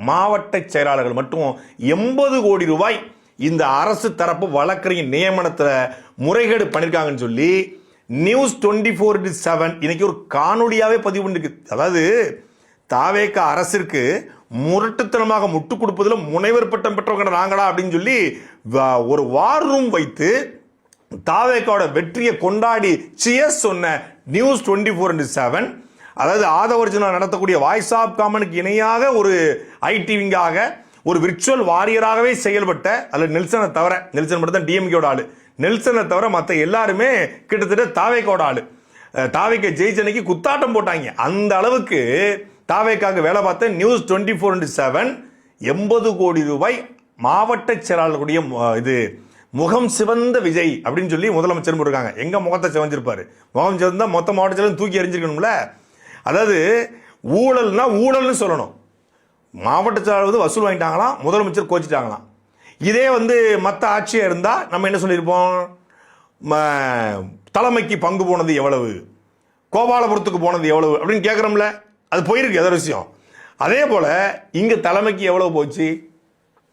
மாவட்ட செயலாளர்கள் மட்டும் 80 கோடி ரூபாய் இந்த அரசு தரப்பு வழக்கறிஞர் நியமனத்தில் முறைகேடு பண்ணியிருக்காங்கன்னு சொல்லி நியூஸ் 24/7 இன்னைக்கு ஒரு காணொலியாவே பதிவு பண்ணிருக்கு. அதாவது தாவேக அரசிற்கு முரட்டுத்தனமாக முட்டு கொடுப்பதில் முனைவர் பட்டம் பெற்றவங்க நாங்களா அப்படின்னு சொல்லி ஒரு வார் ரூம் வைத்து தாவேக்காவோட வெற்றியை கொண்டாடி சியர்ஸ் சொன்ன நியூஸ் 24/7, அதாவது ஆதவர்ஜுனா நடத்தக்கூடிய வாய்ஸ் ஆஃப் காமனுக்கு இணையாக ஒரு ஐடிவிங்காக ஒரு விர்ச்சுவல் வாரியராகவே செயல்பட்ட அல்ல நெல்சனை தவிர, நெல்சன் மட்டும் தான் டிஎம்கேயோட ஆளு, நெல்சனை தவிர மற்ற எல்லாருமே கிட்டத்தட்ட தாவேக்கோட ஆளு. தாவேக்க ஜெயிச்சனைக்கு குத்தாட்டம் போட்டாங்க. அந்த அளவுக்கு தாவேக்காக வேலை பார்த்த நியூஸ் 24/7 80 கோடி ரூபாய் மாவட்ட செயலாளர்களுடைய இது முகம் சிவந்த விஜய் அப்படின்னு சொல்லி முதலமைச்சர் இருக்காங்க. எங்க முகத்தை சிவஞ்சிருப்பாரு? முகம் சிவந்தா மொத்த மாவட்ட செயலும் தூக்கி எறிஞ்சிருக்கணும்ல. அதாவது ஊழல்னா ஊழல்னு சொல்லணும். மாவட்ட செயலாளர் வசூல் வாங்கிட்டாங்களாம், முதலமைச்சர் கோச்சிட்டாங்களாம். இதே மற்ற ஆட்சியாக இருந்தால் நம்ம என்ன சொல்லியிருப்போம்? தலைமைக்கு பங்கு போனது எவ்வளவு, கோபாலபுரத்துக்கு போனது எவ்வளவு அப்படின்னு கேட்குறோம்ல. அது போயிருக்கு, எதோ விஷயம். அதே போல் இங்கே தலைமைக்கு எவ்வளவு போச்சு,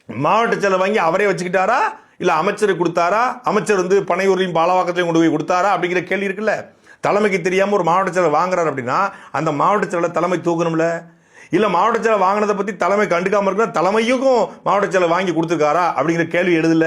மாவட்ட செயலர் வாங்கி அவரே வச்சுக்கிட்டாரா இல்லை அமைச்சர் கொடுத்தாரா, அமைச்சர் பனையூர்லையும் பாலவாக்கத்தையும் கொண்டு போய் கொடுத்தாரா அப்படிங்கிற கேள்வி இருக்குல்ல. தலைமைக்கு தெரியாமல் ஒரு மாவட்ட செயலர் வாங்குறாரு அப்படின்னா அந்த மாவட்ட செயலர் தலைமை தூக்கணும்ல. இல்லை மாவட்ட செயலர் வாங்கினதை பற்றி தலைமை கண்டுக்காமல் இருக்குன்னா தலைமையும் மாவட்ட செயலர் வாங்கி கொடுத்துருக்காரா அப்படிங்கிற கேள்வி எழுதல.